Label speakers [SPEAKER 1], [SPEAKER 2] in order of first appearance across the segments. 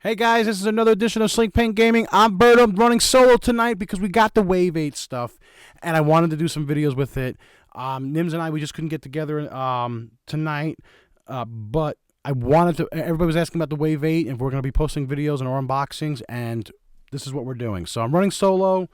[SPEAKER 1] Hey guys, this is another edition of Slink Paint Gaming. I'm Bird. I'm running solo tonight because we got the Wave 8 stuff, and I wanted to do some videos with it. Nims and I, we just couldn't get together tonight, but I wanted to. Everybody was asking about the Wave 8, and we're going to be posting videos and unboxings, and this is what we're doing. So I'm running solo.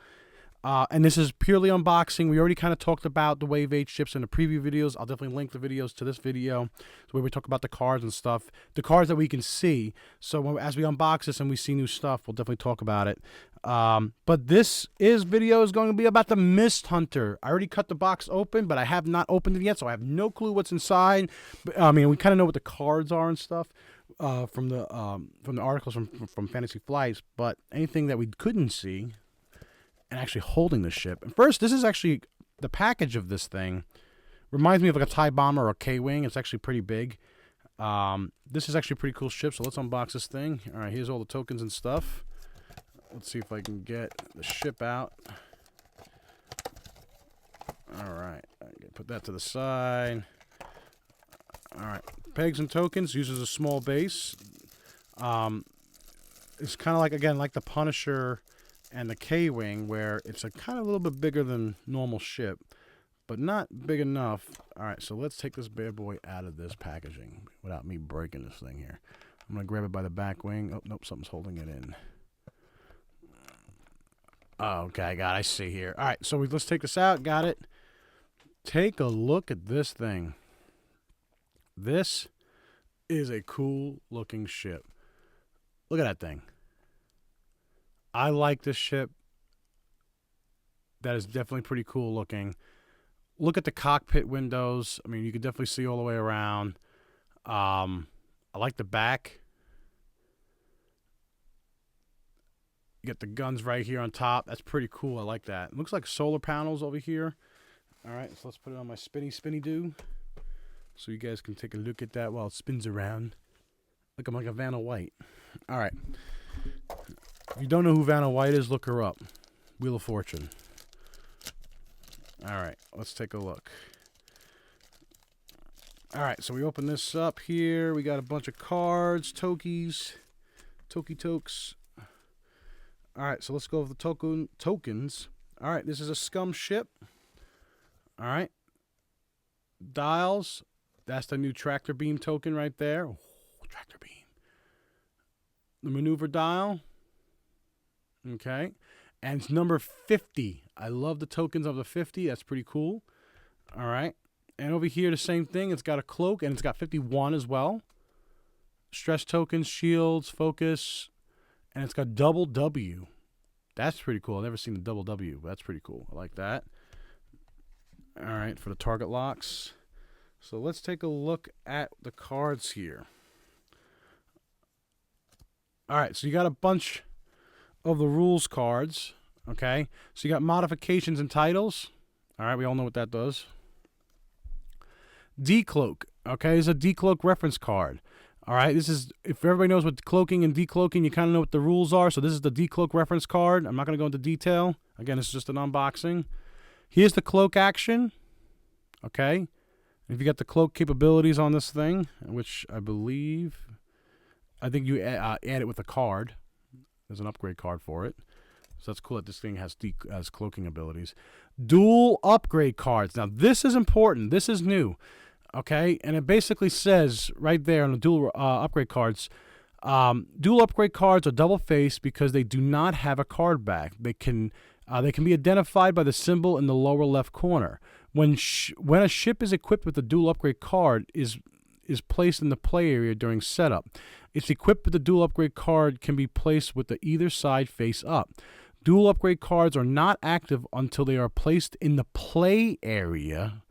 [SPEAKER 1] And this is purely unboxing. We already kind of talked about the Wave 8 ships in the preview videos. I'll definitely link the videos to this video where we talk about the cards and stuff. The cards that we can see. So as we unbox this and we see new stuff, we'll definitely talk about it. But this video is going to be about the Mist Hunter. I already cut the box open, but I have not opened it yet, so I have no clue what's inside. But, I mean, we kind of know what the cards are and stuff from the articles from Fantasy Flights, but anything that we couldn't see and actually holding the ship. And first, this is actually the package of this thing. Reminds me of like a TIE bomber or a K-wing. It's actually pretty big. This is actually a pretty cool ship, so let's unbox this thing. All right, here's all the tokens and stuff. Let's see if I can get the ship out. All right, put that to the side. All right, pegs and tokens. Uses a small base. It's kind of like, again, like the Punisher and the K-wing, where it's a kind of a little bit bigger than normal ship, but not big enough. All right, so let's take this bad boy out of this packaging without me breaking this thing here. I'm gonna grab it by the back wing. Oh, nope, something's holding it in. Oh, okay, I see here. All right, so let's take this out. Got it. Take a look at this thing. This is a cool looking ship. Look at that thing. I like this ship. That is definitely pretty cool looking. Look at the cockpit windows. I mean, you can definitely see all the way around. I like the back. You get the guns right here on top. That's pretty cool. I like that. It looks like solar panels over here. All right, so let's put it on my spinny do, so you guys can take a look at that while it spins around. Look, I'm like a Vanna White. All right. If you don't know who Vanna White is, look her up. Wheel of Fortune. All right, let's take a look. All right, so we open this up here. We got a bunch of cards, tokies, tokes. All right, so let's go over the tokens. All right, this is a Scum ship. All right. Dials. That's the new tractor beam token right there. Oh, tractor beam. The maneuver dial. Okay, and it's number 50. I love the tokens of the 50. That's pretty cool. All right, and over here the same thing. It's got a cloak, and it's got 51 as well. Stress tokens, shields, focus, and it's got double W. That's pretty cool. I've never seen the double W, but that's pretty cool. I like that. All right, for the target locks. So let's take a look at the cards here. All right, so you got a bunch of the rules cards, okay? So you got modifications and titles. All right, we all know what that does. Decloak, okay, is a decloak reference card. All right, this is, if everybody knows what cloaking and decloaking, you kind of know what the rules are. So this is the decloak reference card. I'm not going to go into detail. Again, this is just an unboxing. Here's the cloak action, okay? If you got the cloak capabilities on this thing, which I think you add it with a card. There's an upgrade card for it. So that's cool that this thing has cloaking abilities. Dual upgrade cards. Now, this is important. This is new. Okay? And it basically says right there on the dual upgrade cards, dual upgrade cards are double-faced because they do not have a card back. They can be identified by the symbol in the lower left corner. When a ship is equipped with a dual upgrade card is placed in the play area during setup. It's equipped with the dual upgrade card can be placed with the either side face up. Dual upgrade cards are not active until they are placed in the play area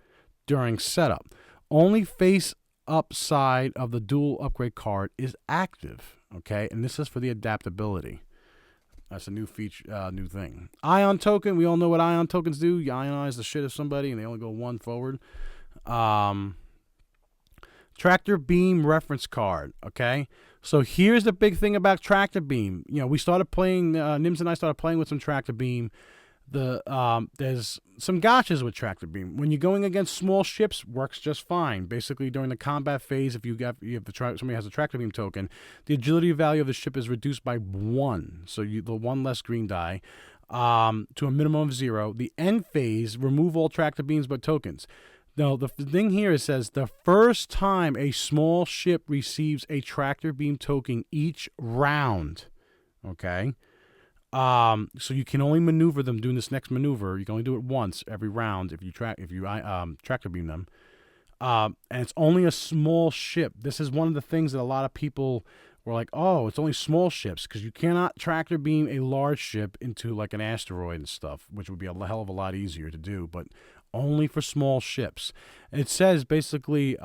[SPEAKER 1] during setup. Only face up side of the dual upgrade card is active, okay? And this is for the adaptability. That's a new feature, new thing. Ion token, we all know what ion tokens do. You ionize the shit of somebody and they only go one forward. Tractor beam reference card, okay? So here's the big thing about tractor beam. You know, we started playing, Nims and I started playing with some tractor beam. There's some gotchas with tractor beam. When you're going against small ships, works just fine. Basically, during the combat phase, if somebody has a tractor beam token, the agility value of the ship is reduced by 1, so the 1 less green die, to a minimum of 0. The end phase, remove all tractor beams but tokens. Now, the thing here, it says the first time a small ship receives a tractor beam token each round. Okay. So you can only maneuver them doing this next maneuver. You can only do it once every round if you tractor beam them. And it's only a small ship. This is one of the things that a lot of people were like, oh, it's only small ships, because you cannot tractor beam a large ship into like an asteroid and stuff, which would be a hell of a lot easier to do, but only for small ships. It says basically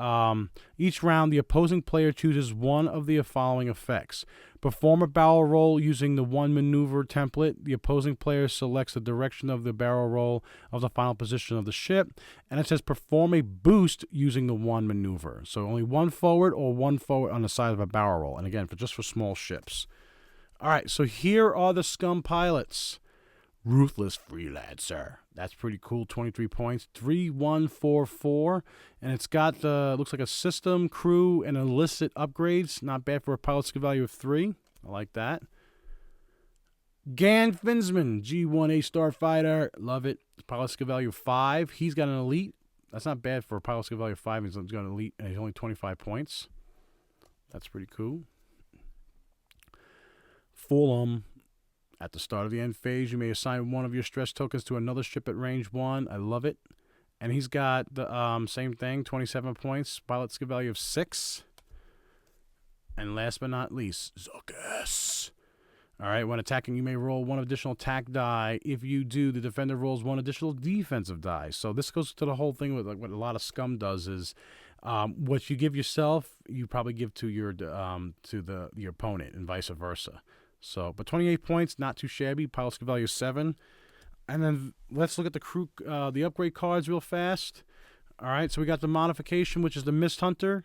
[SPEAKER 1] each round the opposing player chooses one of the following effects. Perform a barrel roll using the 1 maneuver template. The opposing player selects the direction of the barrel roll of the final position of the ship. And it says perform a boost using the 1 maneuver. So only 1 forward or 1 forward on the side of a barrel roll. And again, just for small ships. All right, so here are the Scum pilots. Ruthless Freelancer. That's pretty cool. 23 points. 3144. And it's got looks like a system, crew, and illicit upgrades. Not bad for a pilot skill value of 3. I like that. Gand Findsman. G1A Starfighter. Love it. Pilot skill value of 5. He's got an elite. That's not bad for a pilot skill value of 5. He's got an elite, and he's only 25 points. That's pretty cool. Fulham. At the start of the end phase, you may assign one of your stress tokens to another ship at range 1. I love it. And he's got the same thing, 27 points, pilot skill value of 6. And last but not least, Zuckuss. All right, when attacking, you may roll 1 additional attack die. If you do, the defender rolls 1 additional defensive die. So this goes to the whole thing with like what a lot of Scum does is what you give yourself, you probably give to your opponent, and vice versa. So, but 28 points, not too shabby. Pilot skill value 7. And then let's look at the crew, the upgrade cards real fast. All right, so we got the modification, which is the Mist Hunter.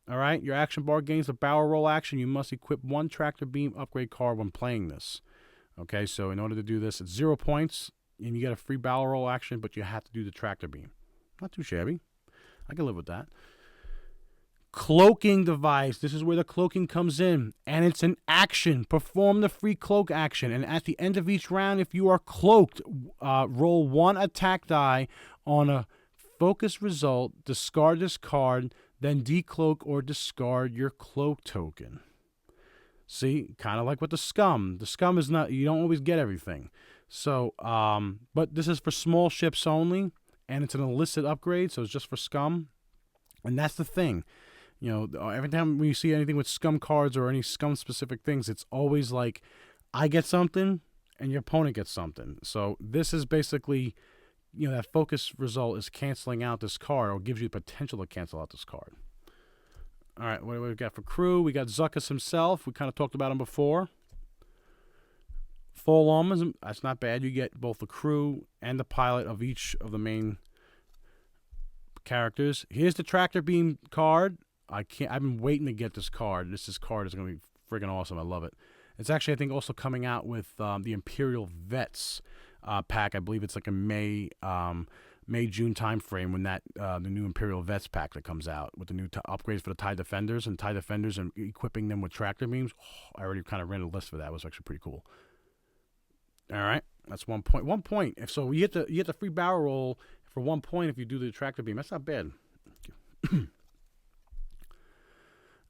[SPEAKER 1] All right, your action bar gains the barrel roll action. You must equip 1 tractor beam upgrade card when playing this. Okay, so in order to do this, it's 0 points, and you get a free barrel roll action, but you have to do the tractor beam. Not too shabby. I can live with that. Cloaking Device. This is where the cloaking comes in, and it's an action. Perform the free cloak action, and at the end of each round, if you are cloaked, roll 1 attack die on a focus result, discard this card, then decloak or discard your cloak token. See, kind of like with the Scum. The Scum is not, you don't always get everything. So, but this is for small ships only, and it's an illicit upgrade, so it's just for Scum. And that's the thing. You know, every time when you see anything with Scum cards or any Scum specific things, it's always like, I get something and your opponent gets something. So this is basically, you know, that focus result is canceling out this card, or gives you the potential to cancel out this card. All right, what do we got for crew? We got Zuckuss himself. We kind of talked about him before. Full armor, that's not bad. You get both the crew and the pilot of each of the main characters. Here's the tractor beam card. I've been waiting to get this card. This card is going to be friggin' awesome. I love it. It's actually, I think, also coming out with the Imperial Vets pack. I believe it's like a May-June time frame when that the new Imperial Vets pack that comes out with the new upgrades for the TIE Defenders and equipping them with tractor beams. Oh, I already kind of ran a list for that. It was actually pretty cool. All right, that's 1 point. 1 point. So you get the free barrel roll for 1 point if you do the tractor beam. That's not bad.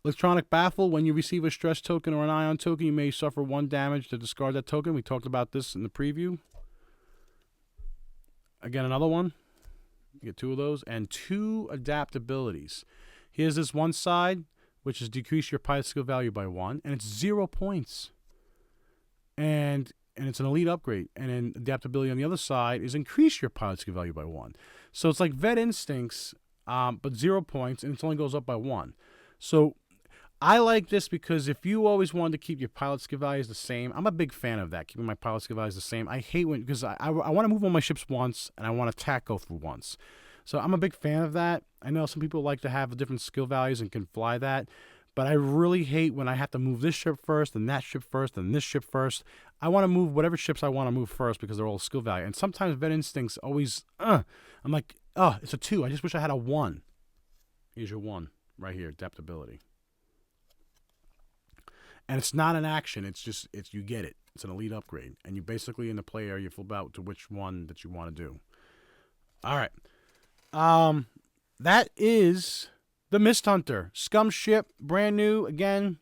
[SPEAKER 1] Electronic Baffle. When you receive a stress token or an ion token, you may suffer 1 damage to discard that token. We talked about this in the preview. Again, another one. You get 2 of those. And 2 adaptabilities. Here's this one side, which is decrease your pilot skill value by 1. And it's 0 points. And it's an elite upgrade. And then adaptability on the other side is increase your pilot skill value by 1. So it's like Vet Instincts, but 0 points, and it only goes up by 1. So I like this because if you always wanted to keep your pilot skill values the same, I'm a big fan of that, keeping my pilot skill values the same. I hate when, because I want to move on my ships once, and I want attack go through once. So I'm a big fan of that. I know some people like to have different skill values and can fly that, But I really hate when I have to move this ship first, and that ship first, and this ship first. I want to move whatever ships I want to move first because they're all skill value. And sometimes Vet Instincts always, I'm like, oh, it's a 2. I just wish I had a 1. Here's your 1 right here, Adaptability. And it's not an action. It's just, you get it. It's an elite upgrade. And you basically, in the play area, you flip out to which one that you want to do. All right. That is the Mist Hunter. Scum ship, brand new. Again,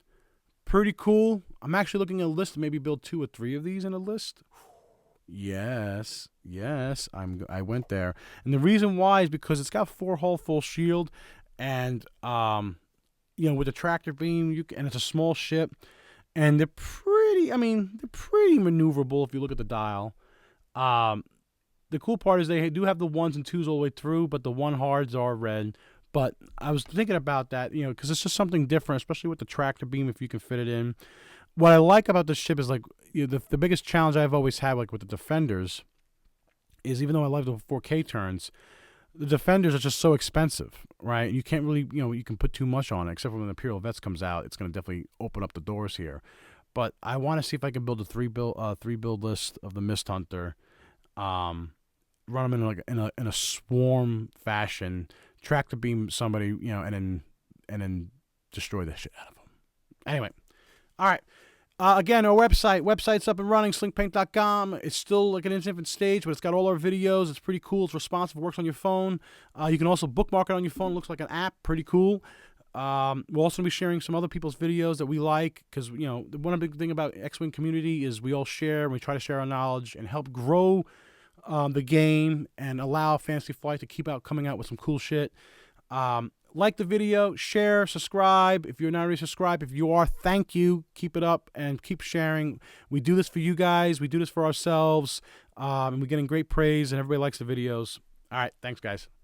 [SPEAKER 1] pretty cool. I'm actually looking at a list to maybe build 2 or 3 of these in a list. Yes, I went there. And the reason why is because it's got 4-hull full shield. And, you know, with the tractor beam, and it's a small ship. And they're pretty, they're pretty maneuverable if you look at the dial. The cool part is they do have the 1s and 2s all the way through, but the 1 hards are red. But I was thinking about that, you know, because it's just something different, especially with the tractor beam if you can fit it in. What I like about this ship is, like, you know, the biggest challenge I've always had, like with the Defenders, is even though I love the 4K turns, the Defenders are just so expensive, right? You can't really, you know, you can put too much on it, except for when the Imperial Vets comes out. It's going to definitely open up the doors here. But I want to see if I can build a 3-build list of the Mist Hunter, run them in a swarm fashion, tractor beam somebody, you know, and then destroy the shit out of them. Anyway, all right. Again, our website's up and running, slingpaint.com. It's still like an infant stage, but it's got all our videos. It's pretty cool. It's responsive. It works on your phone. You can also bookmark it on your phone. It looks like an app. Pretty cool. We'll also be sharing some other people's videos that we like because, you know, the one big thing about X-Wing community is we all share and we try to share our knowledge and help grow the game and allow Fantasy Flight to keep coming out with some cool shit. Like the video, share, subscribe. If you're not already subscribed, if you are, thank you. Keep it up and keep sharing. We do this for you guys. We do this for ourselves. And we're getting great praise, and everybody likes the videos. All right, thanks, guys.